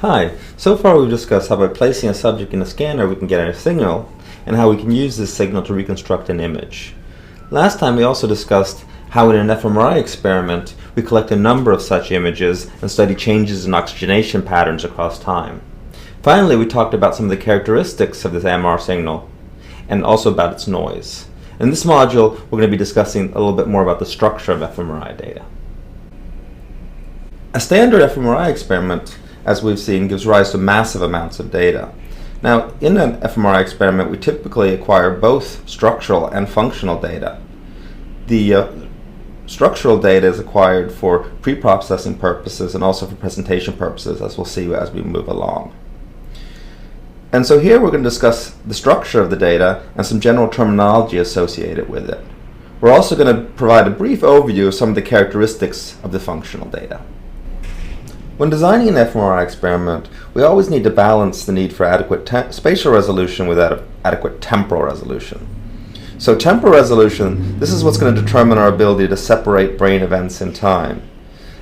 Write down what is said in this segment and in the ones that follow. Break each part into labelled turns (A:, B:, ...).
A: Hi, so far we've discussed how by placing a subject in a scanner we can get a signal, and how we can use this signal to reconstruct an image. Last time we also discussed how in an fMRI experiment we collect a number of such images and study changes in oxygenation patterns across time. Finally, we talked about some of the characteristics of this MR signal and also about its noise. In this module, we're going to be discussing a little bit more about the structure of fMRI data. A standard fMRI experiment, as we've seen, gives rise to massive amounts of data. Now, in an fMRI experiment, we typically acquire both structural and functional data. The structural data is acquired for pre-processing purposes and also for presentation purposes, as we'll see as we move along. And so here we're going to discuss the structure of the data and some general terminology associated with it. We're also going to provide a brief overview of some of the characteristics of the functional data. When designing an fMRI experiment, we always need to balance the need for adequate spatial resolution with adequate temporal resolution. So temporal resolution, this is what's going to determine our ability to separate brain events in time.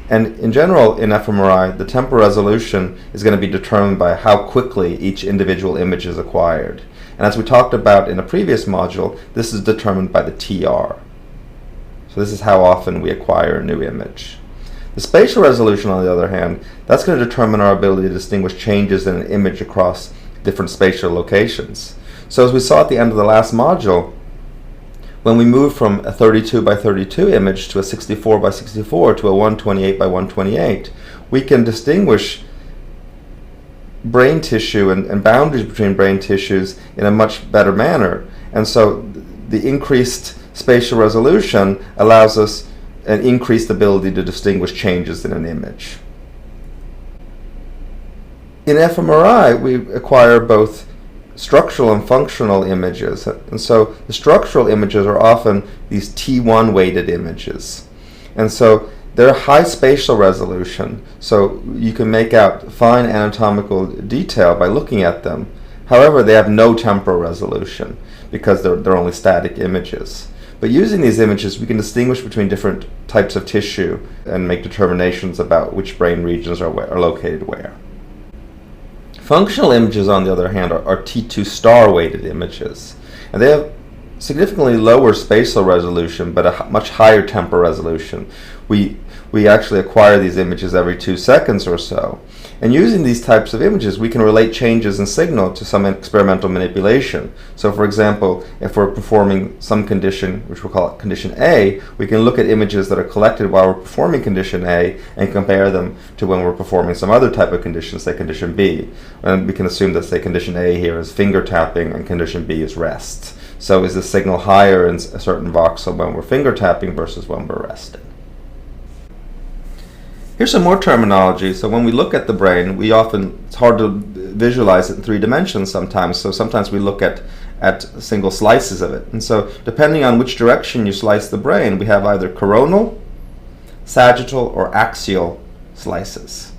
A: And in general, in fMRI, the temporal resolution is going to be determined by how quickly each individual image is acquired. And as we talked about in a previous module, this is determined by the TR. So this is how often we acquire a new image. The spatial resolution, on the other hand, that's going to determine our ability to distinguish changes in an image across different spatial locations. So as we saw at the end of the last module, when we move from a 32 by 32 image to a 64 by 64 to a 128 by 128, we can distinguish brain tissue and boundaries between brain tissues in a much better manner. And so the increased spatial resolution allows us an increased ability to distinguish changes in an image. In fMRI, we acquire both structural and functional images. And so the structural images are often these T1 weighted images. And so they're high spatial resolution, so you can make out fine anatomical detail by looking at them. However, they have no temporal resolution because they're only static images. But using these images, we can distinguish between different types of tissue and make determinations about which brain regions are located where. Functional images, on the other hand, are T2 star weighted images. And they have significantly lower spatial resolution, but a much higher temporal resolution. We actually acquire these images every 2 seconds or so. And using these types of images, we can relate changes in signal to some experimental manipulation. So for example, if we're performing some condition, which we'll call it condition A, we can look at images that are collected while we're performing condition A and compare them to when we're performing some other type of condition, say condition B. And we can assume that, say, condition A here is finger tapping and condition B is rest. So is the signal higher in a certain voxel when we're finger tapping versus when we're resting? Here's some more terminology. So when we look at the brain, it's hard to visualize it in 3 dimensions sometimes. So sometimes we look at single slices of it. And so depending on which direction you slice the brain, we have either coronal, sagittal, or axial slices.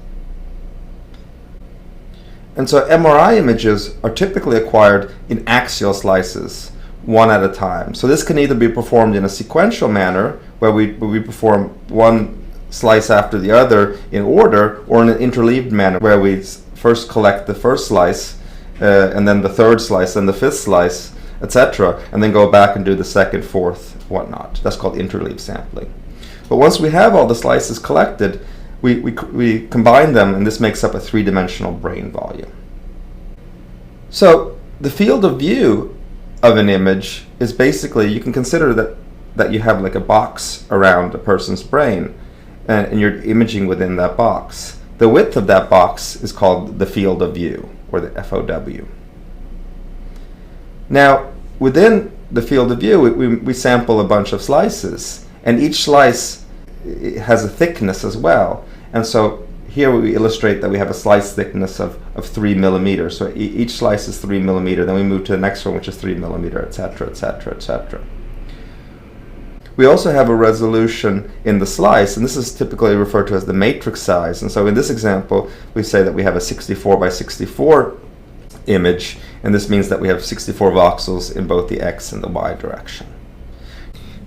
A: And so MRI images are typically acquired in axial slices, one at a time. So this can either be performed in a sequential manner, where we perform one slice after the other in order, or in an interleaved manner where we first collect the first slice and then the third slice and the 5th slice, etc., and then go back and do the 2nd, 4th, whatnot. That's called interleaved sampling. But once we have all the slices collected, we combine them, and this makes up a 3-dimensional brain volume. So the field of view of an image is basically, you can consider that you have like a box around a person's brain, and you're imaging within that box. The width of that box is called the field of view, or the FOW. Now, within the field of view, we sample a bunch of slices, and each slice has a thickness as well. And so here we illustrate that we have a slice thickness of 3 millimeters. So each slice is 3 millimeters. Then we move to the next one, which is 3 millimeters, etc., etc., etc. We also have a resolution in the slice, and this is typically referred to as the matrix size. And so in this example, we say that we have a 64 by 64 image, and this means that we have 64 voxels in both the X and the Y direction.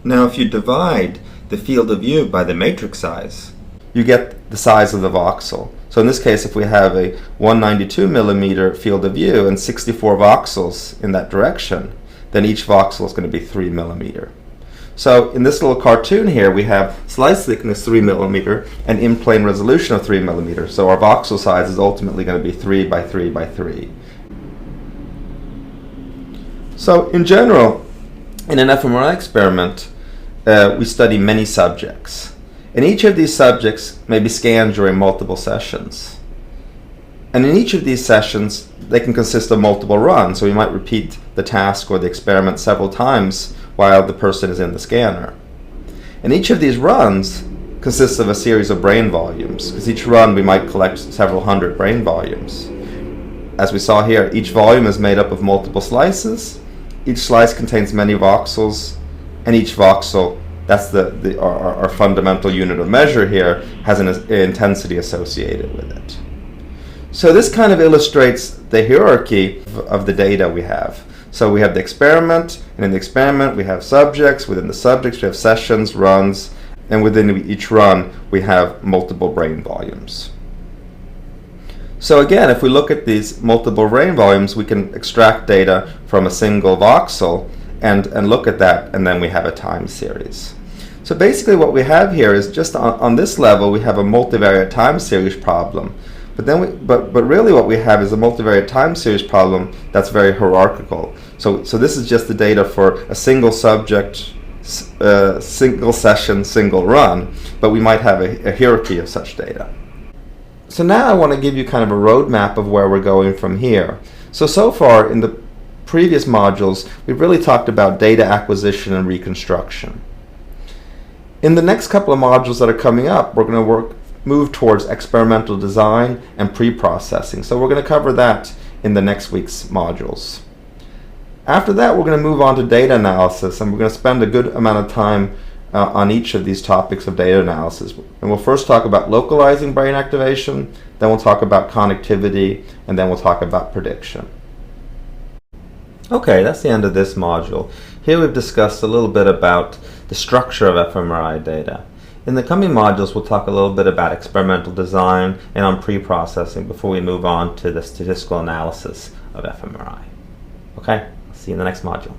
A: Now, if you divide the field of view by the matrix size, you get the size of the voxel. So in this case, if we have a 192 millimeter field of view and 64 voxels in that direction, then each voxel is going to be 3 millimeter. So in this little cartoon here, we have slice thickness 3 millimeter and in-plane resolution of 3 millimeter. So our voxel size is ultimately going to be 3 by 3 by 3. So in general, in an fMRI experiment, we study many subjects. And each of these subjects may be scanned during multiple sessions. And in each of these sessions, they can consist of multiple runs. So we might repeat the task or the experiment several times while the person is in the scanner. And each of these runs consists of a series of brain volumes, because each run we might collect several hundred brain volumes. As we saw here, each volume is made up of multiple slices. Each slice contains many voxels, and each voxel, that's our fundamental unit of measure here, has an intensity associated with it. So this kind of illustrates the hierarchy of the data we have. So we have the experiment, and in the experiment we have subjects. Within the subjects we have sessions, runs, and within each run we have multiple brain volumes. So again, if we look at these multiple brain volumes, we can extract data from a single voxel and look at that, and then we have a time series. So basically what we have here is just on this level we have a multivariate time series problem. But really what we have is a multivariate time series problem that's very hierarchical. So this is just the data for a single subject, single session, single run, but we might have a hierarchy of such data. So now I want to give you kind of a roadmap of where we're going from here. So far in the previous modules, we've really talked about data acquisition and reconstruction. In the next couple of modules that are coming up, we're going to move towards experimental design and pre-processing. So we're going to cover that in the next week's modules. After that, we're going to move on to data analysis, and we're going to spend a good amount of time on each of these topics of data analysis. And we'll first talk about localizing brain activation, then we'll talk about connectivity, and then we'll talk about prediction. Okay, that's the end of this module. Here we've discussed a little bit about the structure of fMRI data. In the coming modules, we'll talk a little bit about experimental design and on pre-processing before we move on to the statistical analysis of fMRI. Okay, see you in the next module.